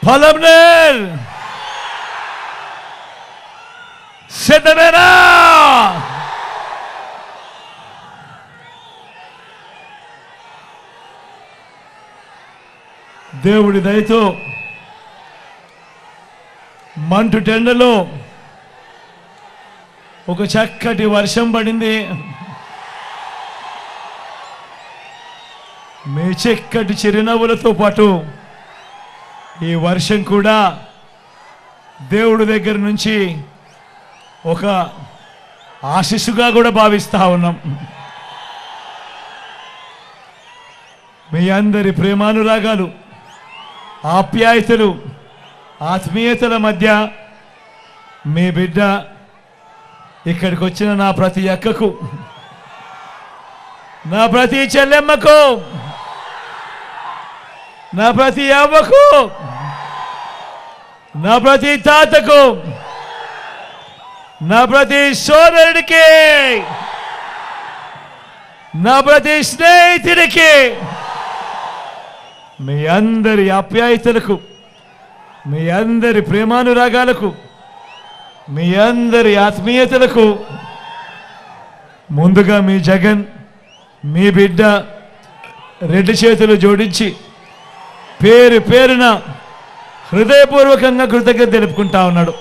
పొలంనేర్ సిద్ధమేనా? దేవుడి దయతో మంటు టెండలో ఒక చక్కటి వర్షం పడింది. మీ చక్కటి చిరునవ్వులతో పాటు ఈ వర్షం కూడా దేవుడి దగ్గర నుంచి ఒక ఆశీస్సుగా కూడా భావిస్తా ఉన్నాం. మీ అందరి ప్రేమానురాగాలు, ఆప్యాయతలు, ఆత్మీయతల మధ్య మీ బిడ్డ ఇక్కడికి వచ్చిన నా ప్రతి అక్కకు, నా ప్రతి చెల్లెమ్మకు, నా ప్రతి అవ్వకు, నా ప్రతి తాతకు, నా ప్రతి సోదరుడికి, నా ప్రతి స్నేహితుడికి, మీ అందరి ఆప్యాయతలకు, మీ అందరి ప్రేమానురాగాలకు, మీ అందరి ఆత్మీయతలకు ముందుగా మీ జగన్, మీ బిడ్డ రెండు చేతులు జోడించి పేరు పేరున హృదయపూర్వకంగా కృతజ్ఞత తెలుపుకుంటా ఉన్నాడు.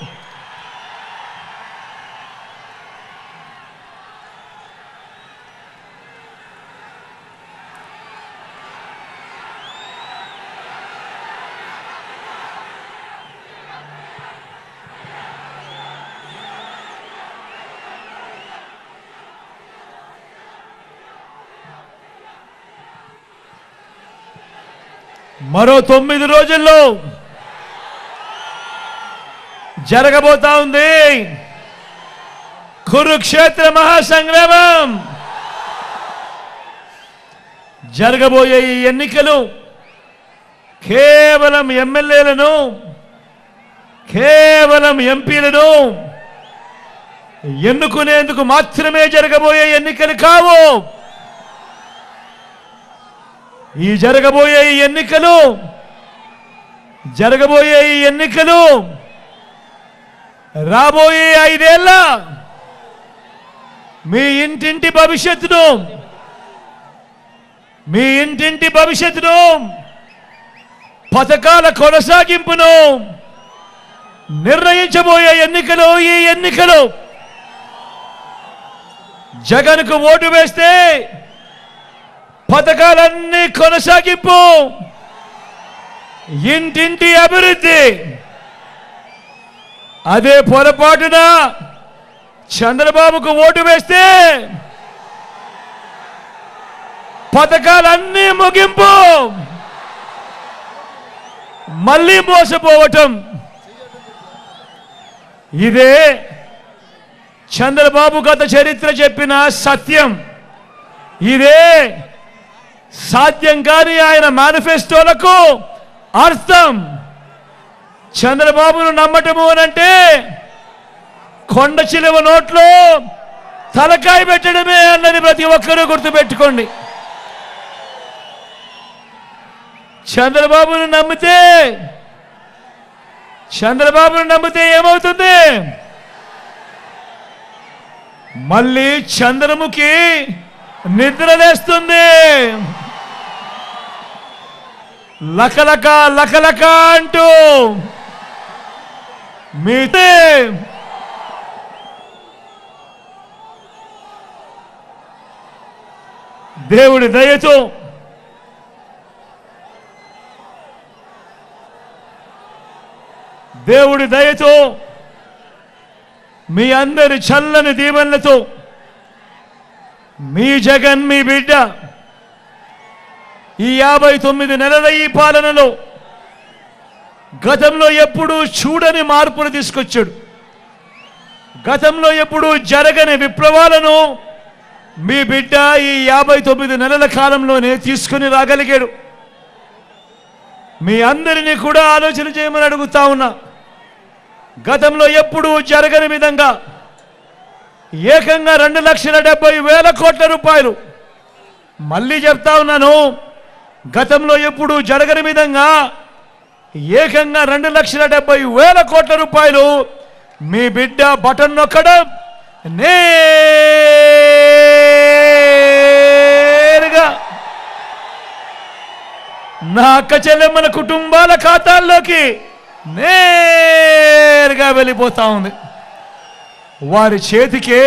మరో 9 రోజుల్లో జరగబోతా ఉంది కురుక్షేత్ర మహాసంగ్రామం. జరగబోయే ఈ ఎన్నికలు కేవలం ఎమ్మెల్యేలను, కేవలం ఎంపీలను ఎన్నుకునేందుకు మాత్రమే జరగబోయే ఎన్నికలు కావు. ఈ జరగబోయే ఈ ఎన్నికలు రాబోయే 5 ఏళ్ల మీ ఇంటింటి భవిష్యత్తును, పథకాల కొనసాగింపును నిర్ణయించబోయే ఎన్నికలు. ఈ ఎన్నికలు జగన్కు ఓటు వేస్తే పథకాలన్నీ కొనసాగింపు, ఇంటింటి అభివృద్ధి. అదే పొరపాటున చంద్రబాబుకు ఓటు వేస్తే పథకాలన్నీ ముగింపు, మళ్ళీ మోసపోవటం. ఇదే చంద్రబాబు గత చరిత్ర చెప్పిన సత్యం. ఇదే సాధ్యం కాని ఆయన మేనిఫెస్టోలకు అర్థం. చంద్రబాబును నమ్మటము అనంటే కొండ చిలువ నోట్లో తలకాయ పెట్టడమే అన్నది ప్రతి ఒక్కరూ గుర్తుపెట్టుకోండి. చంద్రబాబును నమ్మితే ఏమవుతుంది? మళ్ళీ చంద్రముఖి నిద్రలేస్తుంది. లకలక లకలక అంటూ మీతే దేవుడి దయతో మీ అందరి చల్లని దీవెనలతో మీ జగన్, మీ బిడ్డ ఈ 59 నెలల ఈ పాలనలో గతంలో ఎప్పుడూ చూడని మార్పులు తీసుకొచ్చాడు. గతంలో ఎప్పుడూ జరగని విప్లవాలను మీ బిడ్డ ఈ 59 నెలల కాలంలోనే తీసుకుని రాగలిగాడు. మీ అందరినీ కూడా ఆలోచన చేయమని అడుగుతా ఉన్నా. గతంలో ఎప్పుడూ జరగని విధంగా ఏకంగా 2,70,000 కోట్ల రూపాయలు, మళ్ళీ చెప్తా ఉన్నాను, గతంలో ఎప్పుడూ జరగని విధంగా ఏకంగా 2,70,000 కోట్ల రూపాయలు మీ బిడ్డ బటన్ నొక్కడం నేరుగా నా అక్క చెల్లెమ్మల కుటుంబాల ఖాతాల్లోకి నేరుగా వెళ్ళిపోతా ఉంది. వారి చేతికే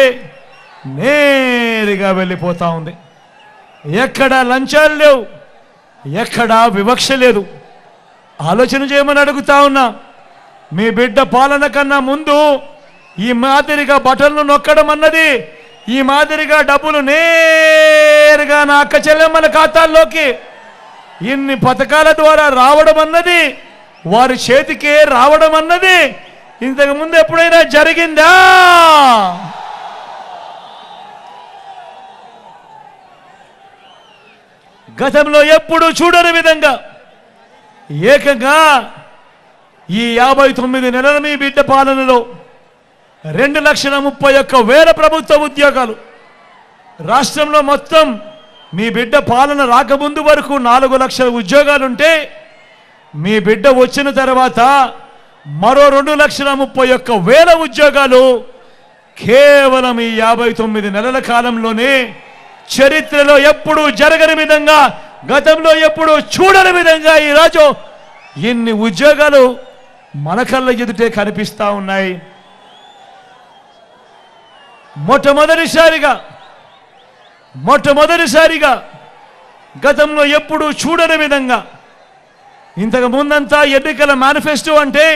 నేరుగా వెళ్ళిపోతా ఉంది. ఎక్కడా లంచాలు లేవు, ఎక్కడా వివక్ష లేదు. ఆలోచన చేయమని అడుగుతా ఉన్నా. మీ బిడ్డ పాలన కన్నా ముందు ఈ మాదిరిగా బటన్లు నొక్కడం అన్నది, ఈ మాదిరిగా డబ్బులు నేరుగా నా అక్క చెల్లెమ్మల ఖాతాల్లోకి ఇన్ని పథకాల ద్వారా రావడం అన్నది, వారి చేతికే రావడం అన్నది ఇంతకు ముందు ఎప్పుడైనా జరిగిందా? గతంలో ఎప్పుడు చూడని విధంగా ఏకంగా ఈ 59 నెలల మీ బిడ్డ పాలనలో 2,31,000 ప్రభుత్వ ఉద్యోగాలు. రాష్ట్రంలో మొత్తం మీ బిడ్డ పాలన రాకముందు వరకు 4 లక్షల ఉద్యోగాలుంటే మీ బిడ్డ వచ్చిన తర్వాత మరో 2,31,000 ఉద్యోగాలు కేవలం ఈ 59 నెలల కాలంలోనే చరిత్రలో ఎప్పుడూ జరగని విధంగా, గతంలో ఎప్పుడూ చూడని విధంగా ఈరోజు ఇన్ని ఉద్యోగాలు మన కళ్ళ ఎదుటే కనిపిస్తా ఉన్నాయి. మొట్టమొదటిసారిగా గతంలో ఎప్పుడూ చూడని విధంగా, ఇంతకు ముందంతా ఎన్నికల మేనిఫెస్టో అంటే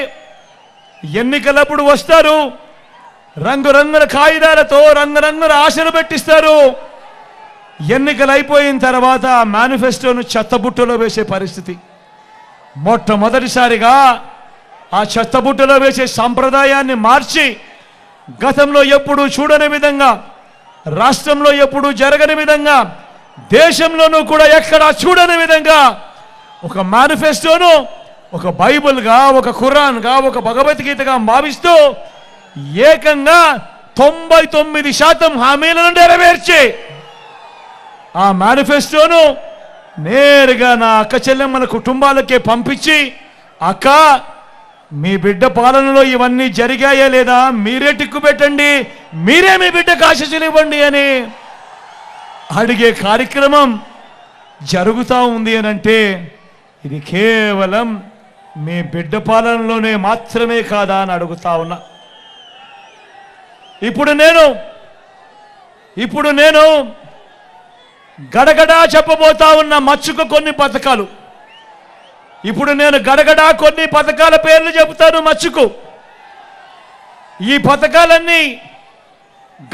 ఎన్నికలప్పుడు వస్తారు, రంగురంగుల కాగితాలతో రంగురంగుల ఆశలు పెట్టిస్తారు. ఎన్నికలు అయిపోయిన తర్వాత మేనిఫెస్టోను చెత్తబుట్టలో వేసే పరిస్థితి. మొట్టమొదటిసారిగా ఆ చెత్తబుట్టలో వేసే సంప్రదాయాన్ని మార్చి గతంలో ఎప్పుడూ చూడని విధంగా, రాష్ట్రంలో ఎప్పుడూ జరగని విధంగా, దేశంలోనూ కూడా ఎక్కడా చూడని విధంగా ఒక మేనిఫెస్టోను ఒక బైబిల్గా, ఒక ఖురాన్గా, ఒక భగవద్గీతగా భావిస్తూ ఏకంగా 99% హామీలను నెరవేర్చి ఆ మేనిఫెస్టోను నేరుగా నా అక్క చెల్లెమ్మల కుటుంబాలకే పంపించి, అక్క మీ బిడ్డ పాలనలో ఇవన్నీ జరిగాయా లేదా మీరే టిక్కు పెట్టండి, మీరే మీ బిడ్డకు ఆశీస్సులు ఇవ్వండి అని అడిగే కార్యక్రమం జరుగుతూ ఉంది అని అంటే ఇది కేవలం మీ బిడ్డ పాలనలోనే మాత్రమే కాదా అని అడుగుతా ఉన్నా. ఇప్పుడు నేను గడగడా చెప్పబోతా ఉన్న మచ్చుకు కొన్ని పథకాలు. ఇప్పుడు నేను గడగడా కొన్ని పథకాల పేర్లు చెబుతాను మచ్చుకు. ఈ పథకాలన్నీ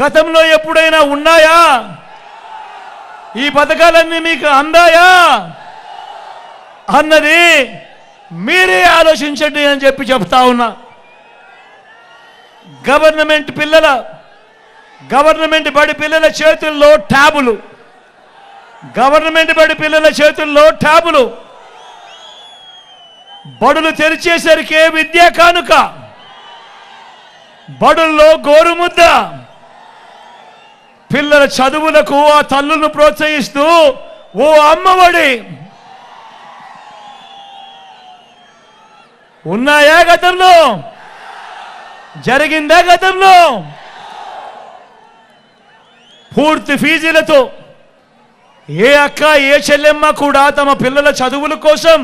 గతంలో ఎప్పుడైనా ఉన్నాయా? ఈ పథకాలన్నీ మీకు అందాయా అన్నది మీరే ఆలోచించండి అని చెప్పి చెప్తా ఉన్నా. గవర్నమెంట్ బడి పిల్లల చేతుల్లో ట్యాబులు, గవర్నమెంట్ బడి పిల్లల చేతుల్లో ట్యాబులు, బడులు తెరిచేసరికి విద్యా కానుక, బడుల్లో గోరుముద్ద, పిల్లల చదువులకు ఆ తల్లులను ప్రోత్సహిస్తూ ఓ అమ్మఒడి ఉన్నాయా? గతంలో జరిగిందా? గతంలో పూర్తి ఫీజులతో ఏ అక్క ఏ చెల్లెమ్మ కూడా తమ పిల్లల చదువుల కోసం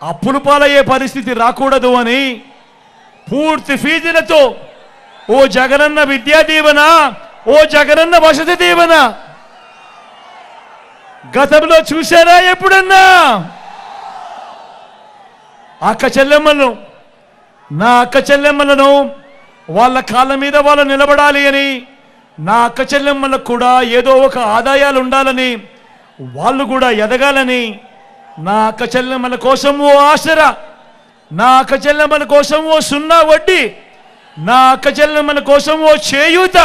అప్పులు పాలయ్యే పరిస్థితి రాకూడదు అని పూర్తి ఫీజులతో ఓ జగనన్న విద్యా దీవెన, ఓ జగనన్న వసతి దీవెన గతంలో చూశారా ఎప్పుడన్నా? అక్క చెల్లెమ్మలను, నా అక్క చెల్లెమ్మలను వాళ్ళ కాళ్ళ మీద వాళ్ళు నిలబడాలి అని, నా అక్క చెల్లెమ్మలకు కూడా ఏదో ఒక ఆదాయాలు ఉండాలని, వాళ్ళు కూడా ఎదగాలని, నా అక్క చెల్లెమ్మల కోసం ఓ ఆసరా, నా అక్క చెల్లెమ్మల కోసం ఓ సున్నా వడ్డీ, నా అక్క చెల్లెమ్మల కోసం ఓ చేయూత,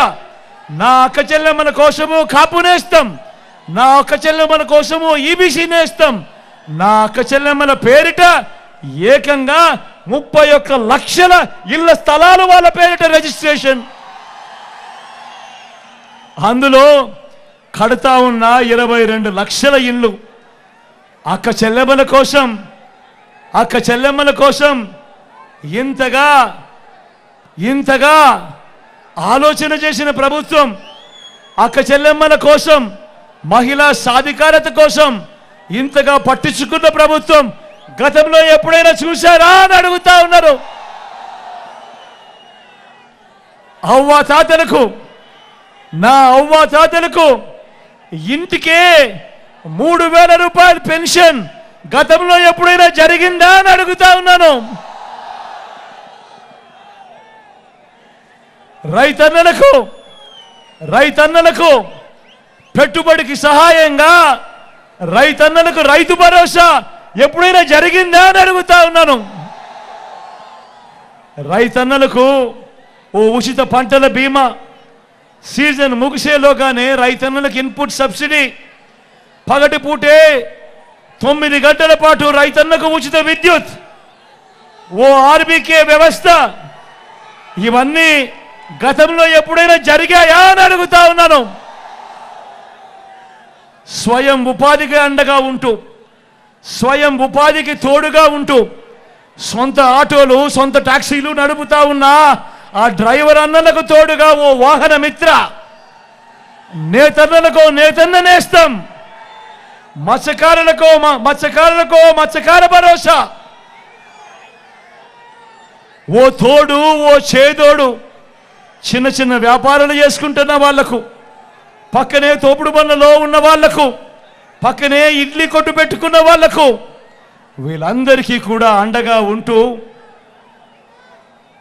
నా అక్క చెల్లెమ్మల కోసము కాపు నేస్తం, నా అక్క చెల్లెమ్మల కోసము ఈబీసీ నేస్తం, నా అక్క చెల్లెమ్మల పేరిట ఏకంగా 31 లక్షల ఇళ్ల స్థలాలు వాళ్ళ పేరిట రిజిస్ట్రేషన్. అందులో కడతా ఉన్న 22 లక్షల ఇళ్ళు అక్క చెల్లెమ్మల కోసం, అక్క చెల్లెమ్మల కోసం ఇంతగా ఆలోచన చేసిన ప్రభుత్వం, అక్క చెల్లెమ్మల కోసం, మహిళా సాధికారత కోసం ఇంతగా పట్టించుకున్న ప్రభుత్వం గతంలో ఎప్పుడైనా చూశారా అని అడుగుతా ఉన్నారు. నా అవ్వ తాతలకు ఇంటికే 3,000 రూపాయల పెన్షన్ గతంలో ఎప్పుడైనా జరిగిందా అని అడుగుతా ఉన్నాను. రైతన్నలకు పెట్టుబడికి సహాయంగా రైతన్నలకు రైతు భరోసా ఎప్పుడైనా జరిగిందా అని అడుగుతా ఉన్నాను. రైతన్నలకు ఓ ఉచిత పంటల బీమా, సీజన్ ముగిసేలోగానే రైతన్నలకు ఇన్పుట్ సబ్సిడీ, పగటిపూటే 9 గంటల పాటు రైతన్నకు ఉచిత విద్యుత్, ఓ ఆర్బీకే వ్యవస్థ, ఇవన్నీ గతంలో ఎప్పుడైనా జరిగాయా అని అడుగుతా ఉన్నాను. స్వయం ఉపాధికి అండగా ఉంటూ, స్వయం ఉపాధికి తోడుగా ఉంటూ సొంత ఆటోలు, సొంత టాక్సీలు నడుపుతా ఉన్నా ఆ డ్రైవర్ అన్నలకు తోడుగా ఓ వాహన మిత్ర, నేతన్నలకు నేతన్న నేస్తం, మత్స్యకారులకు మత్స్యకార భరోసా, ఓ తోడు, ఓ చేదోడు, చిన్న చిన్న వ్యాపారాలు చేసుకుంటున్న వాళ్లకు, పక్కనే తోపుడు బండ్లలో ఉన్న వాళ్లకు, పక్కనే ఇడ్లీ కొట్టు పెట్టుకున్న వాళ్లకు, వీళ్ళందరికీ కూడా అండగా ఉంటూ,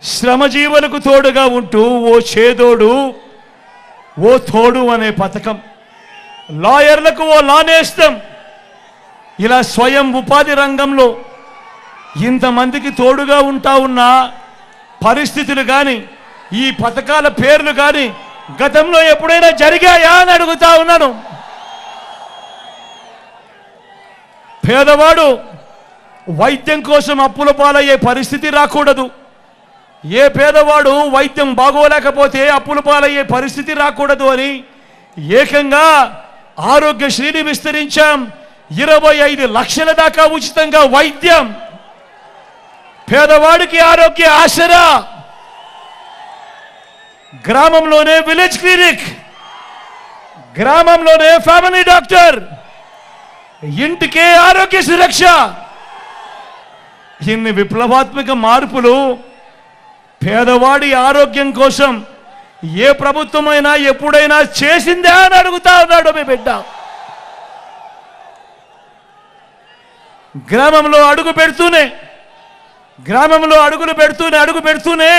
శ్రమజీవులకు తోడుగా ఉంటూ ఓ చేదోడు, ఓ తోడు అనే పథకం, లాయర్లకు ఓ లానేస్తం, ఇలా స్వయం ఉపాధి రంగంలో ఇంతమందికి తోడుగా ఉంటా ఉన్న పరిస్థితులు కానీ, ఈ పథకాల పేర్లు కానీ గతంలో ఎప్పుడైనా జరిగాయా అని అడుగుతా ఉన్నాను. పేదవాడు వైద్యం కోసం అప్పుల పాలయ్యే పరిస్థితి రాకూడదు. ఏ పేదవాడు వైద్యం బాగోలేకపోతే అప్పుల పాలయ్యే పరిస్థితి రాకూడదు అని ఏకంగా ఆరోగ్యశ్రీని విస్తరించాం. 25 లక్షల దాకా ఉచితంగా వైద్యం, పేదవాడికి ఆరోగ్య ఆసరా, గ్రామంలోనే విలేజ్ క్లినిక్, గ్రామంలోనే ఫ్యామిలీ డాక్టర్, ఇంటికే ఆరోగ్య సురక్ష. ఇన్ని విప్లవాత్మక మార్పులు పేదవాడి ఆరోగ్యం కోసం ఏ ప్రభుత్వమైనా ఎప్పుడైనా చేసిందా అని అడుగుతా ఉన్నాడు మీ బిడ్డ. గ్రామంలో అడుగు పెడుతూనే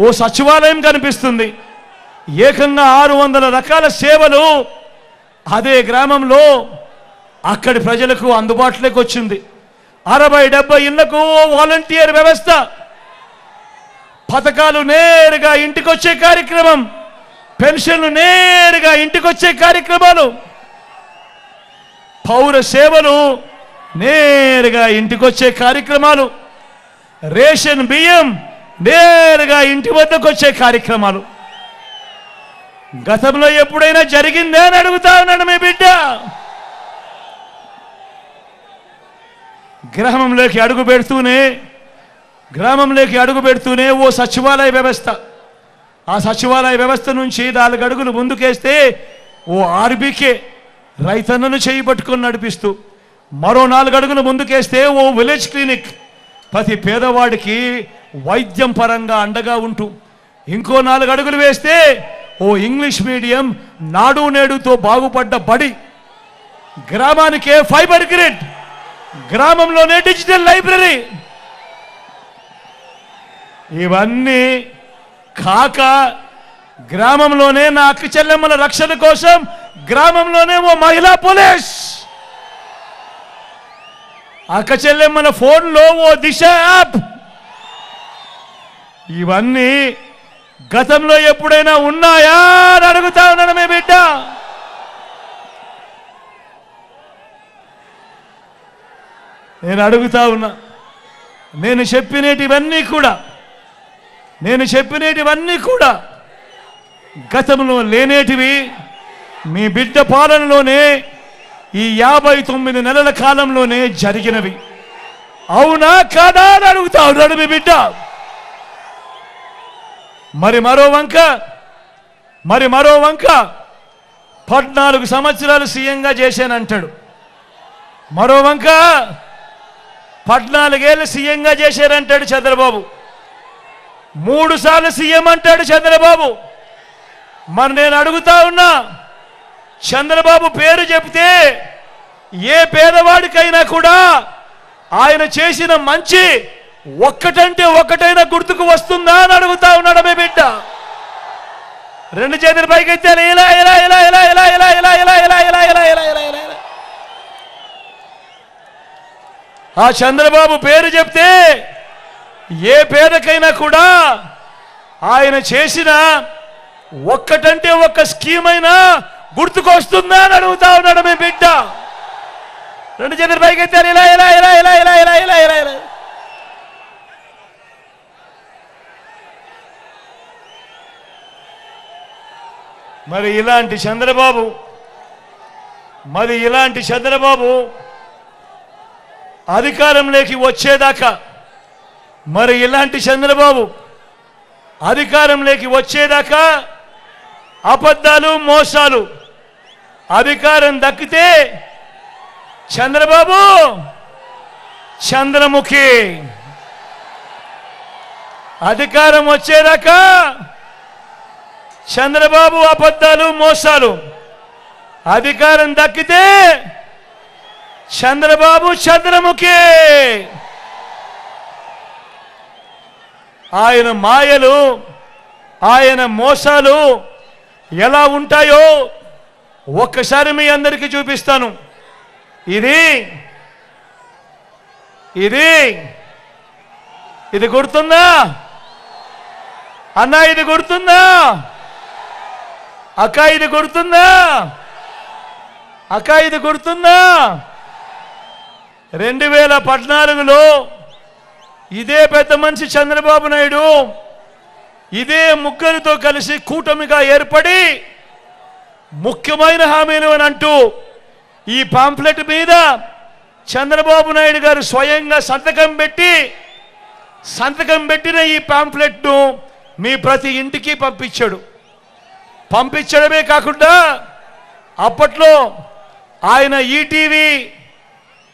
ఓ సచివాలయం కనిపిస్తుంది. ఏకంగా 600 రకాల సేవలు అదే గ్రామంలో అక్కడి ప్రజలకు అందుబాటులోకి వచ్చింది. 60-70 ఇళ్లకు వాలంటీర్ వ్యవస్థ, పథకాలు నేరుగా ఇంటికొచ్చే కార్యక్రమం, పెన్షన్లు నేరుగా ఇంటికొచ్చే కార్యక్రమాలు, పౌర సేవలు నేరుగా ఇంటికొచ్చే కార్యక్రమాలు, రేషన్ బియ్యం నేరుగా ఇంటి వద్దకు వచ్చే కార్యక్రమాలు గతంలో ఎప్పుడైనా జరిగిందా అని అడుగుతా ఉన్నాడు మీ బిడ్డ. గ్రామంలోకి అడుగు పెడుతూనే ఓ సచివాలయ వ్యవస్థ, ఆ సచివాలయ వ్యవస్థ నుంచి 4 అడుగులు ముందుకేస్తే ఓ ఆర్బీకే రైతన్నను చేయి పట్టుకొని నడిపిస్తూ, మరో 4 అడుగులు ముందుకేస్తే ఓ విలేజ్ క్లినిక్ ప్రతి పేదవాడికి వైద్యం పరంగా అండగా ఉంటూ, ఇంకో 4 అడుగులు వేస్తే ఓ ఇంగ్లీష్ మీడియం నాడు నేడుతో బాగుపడ్డ బడి, గ్రామానికే ఫైబర్ గ్రిడ్, గ్రామంలోనే డిజిటల్ లైబ్రరీ. ఇవన్నీ కాక గ్రామంలోనే నా అక్క చెల్లెమ్మల రక్షణ కోసం గ్రామంలోనే ఓ మహిళా పోలీస్, అక్క చెల్లెమ్మల ఫోన్లో ఓ దిశ యాప్. ఇవన్నీ గతంలో ఎప్పుడైనా ఉన్నాయా అని అడుగుతా ఉన్నాను మీ బిడ్డ. నేను అడుగుతా ఉన్నా, నేను చెప్పినటివన్నీ కూడా గతంలో లేనేటివి, మీ బిడ్డ పాలనలోనే ఈ 59 నెలల కాలంలోనే జరిగినవి. అవునా కాదా అని అడుగుతా ఉన్నాడు మీ బిడ్డ. మరి మరో వంక 14 సంవత్సరాలు సీఎంగా చేశానంటాడు. మరో వంక 14 ఏళ్ళు సీఎంగా చేశారంటాడు చంద్రబాబు. 3 సార్లు సీఎం అంటాడు చంద్రబాబు. మరి నేను అడుగుతా ఉన్నా, చంద్రబాబు పేరు చెప్తే ఏ పేదవాడికైనా కూడా ఆయన చేసిన మంచి ఒక్కటంటే ఒక్కటైనా గుర్తుకు వస్తుందా అని అడుగుతా ఉన్నాడు మీ బిడ్డ. 2 చేతుల పైకి ఎత్తాలి. ఇలా ఇలా ఇలా ఇలా ఇలా ఇలా ఇలా ఇలా ఇలా ఇలా ఇలా ఇలా ఇలా ఇలా ఇలా. ఆ చంద్రబాబు పేరు చెప్తే ఏ పేదకైనా కూడా ఆయన చేసిన ఒక్కటంటే ఒక్క స్కీమ్ అయినా గుర్తుకొస్తుందా అని అడుగుతా ఉన్నాడు మీ బిడ్డ. 2 చేతుల పైకి ఎత్తారు. ఇలా ఇలా ఇలా ఇలా ఇలా ఇలా ఇలా ఇలా ఇలా. మరి ఇలాంటి చంద్రబాబు అధికారంలోకి వచ్చేదాకా, మరి ఇలాంటి చంద్రబాబు అధికారంలోకి వచ్చేదాకా అబద్ధాలు మోసాలు. అధికారం దక్కితే చంద్రబాబు చంద్రముఖి. అధికారం వచ్చేదాకా చంద్రబాబు అబద్ధాలు మోసాలు. అధికారం దక్కితే చంద్రబాబు చంద్రముఖి. ఆయన మాయలు, ఆయన మోసాలు ఎలా ఉంటాయో ఒక్కసారి మీ అందరికీ చూపిస్తాను. ఇది గుర్తుందా అన్నా? ఇది గుర్తుందా అక్క? ఇది గుర్తుందా అక్క? ఇది గుర్తుందా? 2014లో ఇదే పెద్ద మనిషి చంద్రబాబు నాయుడు ఇదే ముగ్గురితో కలిసి కూటమిగా ఏర్పడి ముఖ్యమైన హామీలు అని అంటూ ఈ పాంఫ్లెట్ మీద చంద్రబాబు నాయుడు గారు స్వయంగా సంతకం పెట్టిన ఈ పాంఫ్లెట్ను మీ ప్రతి ఇంటికి పంపించడమే కాకుండా అప్పట్లో ఆయన ఈటీవీ,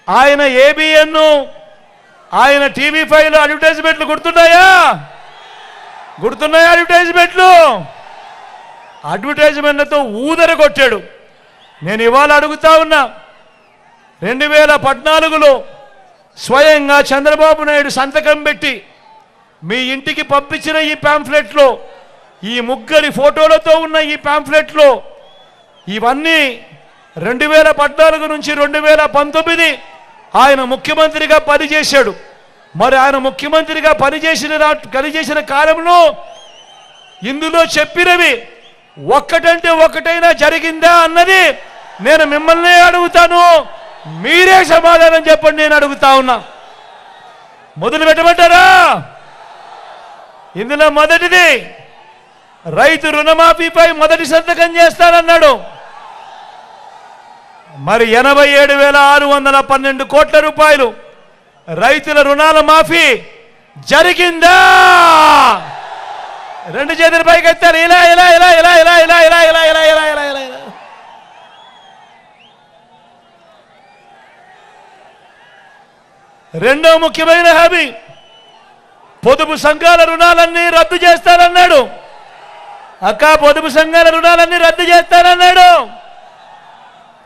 ఆయన ఏబిఎన్, ఆయన TV5 అడ్వర్టైజ్మెంట్లు గుర్తున్నాయా? అడ్వర్టైజ్మెంట్లతో ఊదర కొట్టాడు. నేను ఇవాళ అడుగుతా ఉన్నా, 2014లో స్వయంగా చంద్రబాబు నాయుడు సంతకం పెట్టి మీ ఇంటికి పంపించిన ఈ పాంఫ్లెట్లో, ఈ ముగ్గురి ఫోటోలతో ఉన్న ఈ పాంఫ్లెట్లో ఇవన్నీ 2014 నుంచి 2019 ఆయన ముఖ్యమంత్రిగా పనిచేశాడు. మరి ఆయన ముఖ్యమంత్రిగా పనిచేసిన కాలంలో ఇందులో చెప్పినవి ఒక్కటంటే ఒక్కటైనా జరిగిందా అన్నది నేను మిమ్మల్ని అడుగుతాను. మీరే సమాధానం చెప్పండి. నేను అడుగుతా ఉన్నా. మొదలు పెట్టమంటారా? ఇందులో మొదటిది, రైతు రుణమాఫీపై మొదటి సంతకం చేస్తానన్నాడు. మరి 87,612 కోట్ల రూపాయలు రైతుల రుణాల మాఫీ జరిగిందా? 2 చేతుల పైకి ఎత్తారు. ఇలా ఇలా ఇలా ఇలా ఇలా ఇలా ఇలా ఇలా ఇలా ఇలా ఇలా ఇలా ఇలా. రెండో ముఖ్యమైన హామీ, పొదుపు సంఘాల రుణాలన్నీ రద్దు చేస్తానన్నాడు. అక్క, పొదుపు సంఘాల రుణాలన్నీ రద్దు చేస్తానన్నాడు.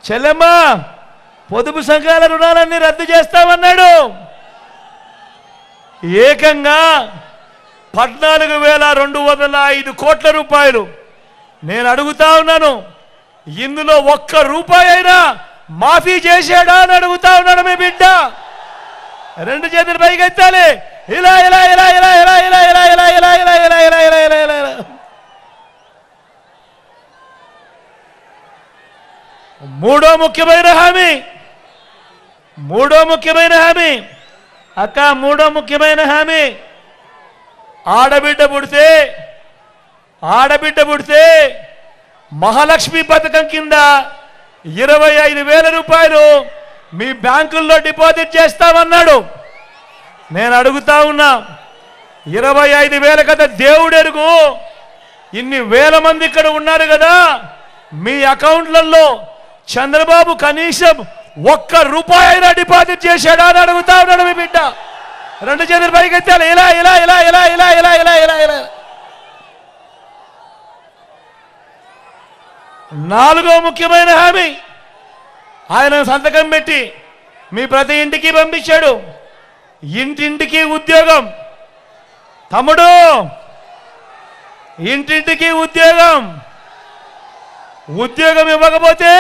చెల్లెమ్మ, పొదుపు సంఘాల రుణాలన్నీ రద్దు చేస్తామన్నాడు. ఏకంగా 14,205 కోట్ల రూపాయలు. నేను అడుగుతా ఉన్నాను, ఇందులో ఒక్క రూపాయి అయినా మాఫీ చేశాడా అని అడుగుతా ఉన్నాడు మీ బిడ్డ. 2 చేతులు పైకి ఎత్తాలి. ఇలా ఇలా ఇలా ఇలా ఇలా ఇలా ఇలా ఇలా ఇలా ఇలా ఇలా ఇలా ఇలా ఇలా ఇలా ఇలా. మూడో ముఖ్యమైన హామీ అక్క, మూడో ముఖ్యమైన హామీ, ఆడబిడ్డ పుడితే మహాలక్ష్మి పథకం కింద 25,000 రూపాయలు మీ బ్యాంకుల్లో డిపాజిట్ చేస్తామన్నాడు. నేను అడుగుతా ఉన్నా, 25,000 కదా దేవుడెరుగు, ఇన్ని వేల మంది ఇక్కడ ఉన్నారు కదా, మీ అకౌంట్లలో చంద్రబాబు కనీసం ₹1 అయినా డిపాజిట్ చేశాడా అని అడుగుతా ఉన్నాడు మీ బిడ్డ. 2 చేతులు పైకి ఎత్తాలి. ఇలా ఇలా ఇలా ఇలా ఇలా ఇలా ఇలా ఇలా ఇలా. 4వ ముఖ్యమైన హామీ ఆయన సంతకం పెట్టి మీ ప్రతి ఇంటికి పంపించాడు. ఇంటింటికి ఉద్యోగం. తమ్ముడు, ఇంటింటికి ఉద్యోగం. ఉద్యోగం ఇవ్వకపోతే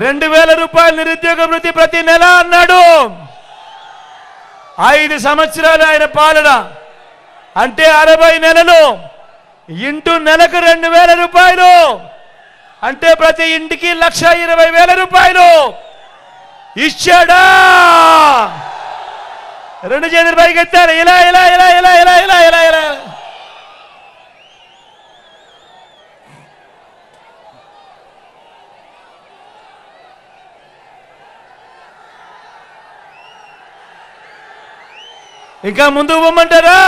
2,000 రూపాయలు నిరుద్యోగ వృత్తి ప్రతి నెల అన్నాడు. 5 సంవత్సరాలు ఆయన పాలన అంటే 60 నెలలు ఇంటూ నెలకు 2,000 రూపాయలు అంటే ప్రతి ఇంటికి 1,20,000 రూపాయలు ఇచ్చాడా? 2 చేతులు పైకి ఎత్తారు. ఇలా ఇలా ఇలా ఇలా ఇలా ఇలా ఇలా ఇలా. ఇంకా ముందుకు పోమంటారా?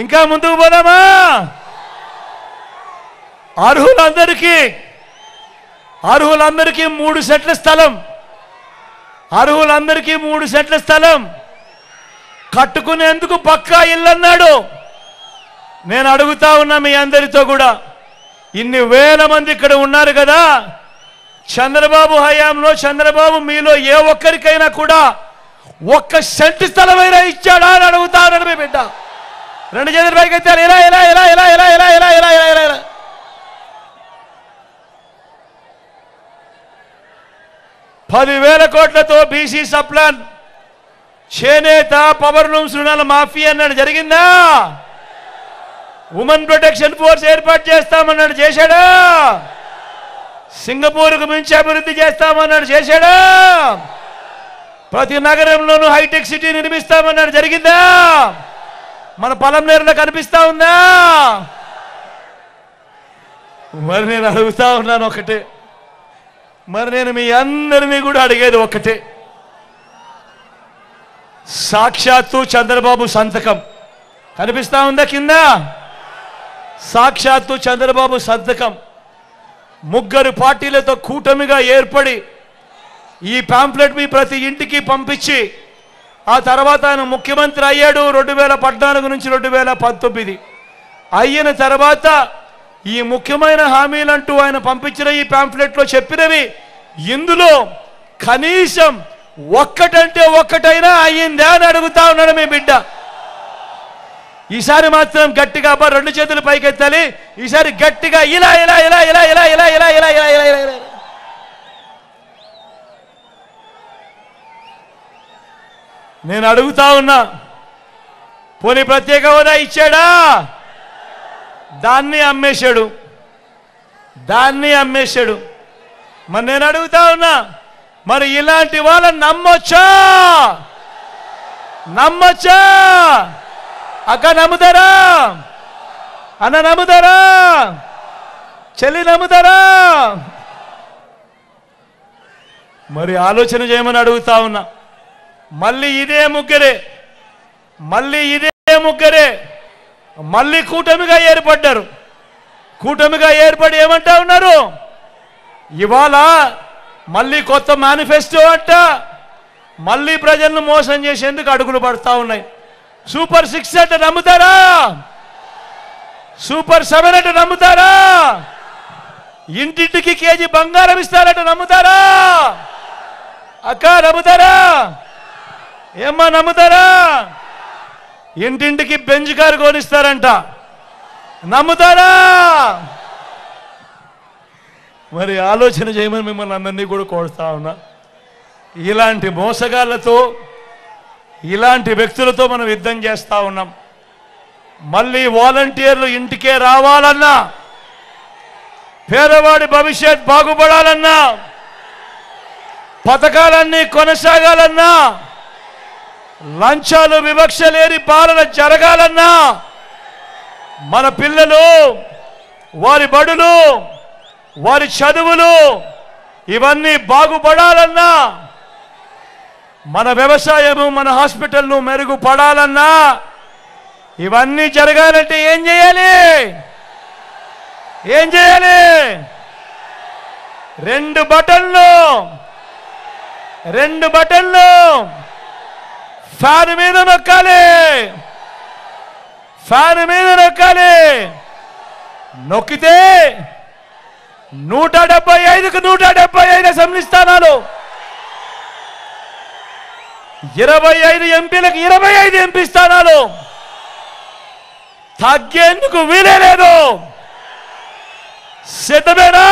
ఇంకా ముందుకు పోదామా? అర్హులందరికీ 3 సెంట్ల స్థలం, అర్హులందరికీ 3 సెంట్ల స్థలం కట్టుకునేందుకు పక్కా ఇల్లు అన్నాడు. నేను అడుగుతా ఉన్నా మీ అందరితో కూడా, ఇన్ని వేల మంది ఇక్కడ ఉన్నారు కదా, చంద్రబాబు హయాంలో చంద్రబాబు మీలో ఏ ఒక్కరికైనా కూడా 1 సెంటు స్థలమైనా ఇచ్చాడా అని అడుగుతా ఉన్నాడు మీ బిడ్డ. 2 చేతులు పైకి ఎత్తారు. ఇలా ఇలా ఇలా ఇలా ఇలా ఇలా ఇలా ఇలా ఇలా ఇలా ఇలా. 10,000 కోట్లతో బీసీ సప్లాన్, చేనేత, పవర్ లూమ్స్ రుణాల మాఫీ అన్నాడు. జరిగిందా? ఉమెన్ ప్రొటెక్షన్ ఫోర్స్ ఏర్పాటు చేస్తామన్నాడు. చేశాడా? సింగపూర్కు మించి అభివృద్ధి చేస్తామన్నాడు. చేశాడా? ప్రతి నగరంలోనూ హైటెక్ సిటీ నిర్మిస్తామన్నాడు. జరిగిందా? మన పొలంనేరులో కనిపిస్తా ఉందా? మరి నేను అడుగుతా ఉన్నాను ఒకటే, మరి నేను మీ అందరినీ కూడా అడిగేది ఒకటే, సాక్షాత్తు చంద్రబాబు సంతకం కనిపిస్తా ఉందా కింద? సాక్షాత్తు చంద్రబాబు సంతకం 3 పార్టీలతో కూటమిగా ఏర్పడి ఈ పాంప్లెట్ మీ ప్రతి ఇంటికి పంపించి ఆ తర్వాత ఆయన ముఖ్యమంత్రి అయ్యాడు. 2014 నుంచి 2019 అయిన తర్వాత ఈ ముఖ్యమైన హామీలంటూ ఆయన పంపించిన ఈ పాంప్లెట్లో చెప్పినవి ఇందులో కనీసం ఒక్కటంటే ఒక్కటైనా అయ్యిందా అని అడుగుతా ఉన్నాడు మీ బిడ్డ. ఈసారి మాత్రం గట్టిగా 2 చేతులు పైకెత్తాలి. ఈసారి గట్టిగా ఇలా ఇలా ఇలా ఇలా ఇలా ఇలా ఇలా ఇలా ఇలా ఇలా ఇలా. నేను అడుగుతా ఉన్నా, పోనీ ప్రత్యేక హోదా ఇచ్చాడా? దాన్ని అమ్మేశాడు, దాన్ని అమ్మేశాడు. మరి నేను అడుగుతా ఉన్నా, మరి ఇలాంటి వాళ్ళని నమ్మొచ్చా? నమ్మొచ్చా? అక్క నమ్ముతారా? అన్న నమ్ముతారా? చెల్లి నమ్ముతారా? మరి ఆలోచన చేయమని అడుగుతా ఉన్నా. మళ్ళీ ఇదే ముగ్గురే, మళ్ళీ కూటమిగా ఏర్పడ్డారు. కూటమిగా ఏర్పడి ఏమంటా ఉన్నారు? ఇవాళ మళ్ళీ కొత్త మేనిఫెస్టో అంట, మళ్ళీ ప్రజలను మోసం చేసేందుకు అడుగులు పడతా ఉన్నాయి. సూపర్ 6 అంటే నమ్ముతారా? సూపర్ 7 అంటే నమ్ముతారా? ఇంటింటికి కేజీ బంగారం ఇస్తారంటే నమ్ముతారా? అక్క నమ్ముతారా? ఏమ్మా నమ్ముతారా? ఇంటింటికి బెంజ్ కారు కొనిస్తారంట, నమ్ముతారా? మరి ఆలోచన చేయమని మిమ్మల్ని అందరినీ కూడా కోరుతా ఉన్నా. ఇలాంటి మోసగాళ్లతో, ఇలాంటి వ్యక్తులతో మనం యుద్ధం చేస్తా ఉన్నాం. మళ్ళీ వాలంటీర్లు ఇంటికే రావాలన్నా, పేదవాడి భవిష్యత్ బాగుపడాలన్నా, పథకాలన్నీ కొనసాగాలన్నా, లంచాలు వివక్ష లేని పాలన జరగాలన్నా, మన పిల్లలు, వారి బడులు, వారి చదువులు ఇవన్నీ బాగుపడాలన్నా మన వ్యవసాయము మన హాస్పిటల్ను మెరుగుపడాలన్నా ఇవన్నీ జరగాలంటే ఏం చేయాలి? ఏం చేయాలి? రెండు బటన్లు ఫ్యాన్ మీద నొక్కాలి. నొక్కితే 175కు 175 అసెంబ్లీ స్థానాలు, 25 ఎంపీలకు 25 ఎంపీ స్థానాలు, తగ్గేందుకు వీలే లేదు. సిద్ధమేనా?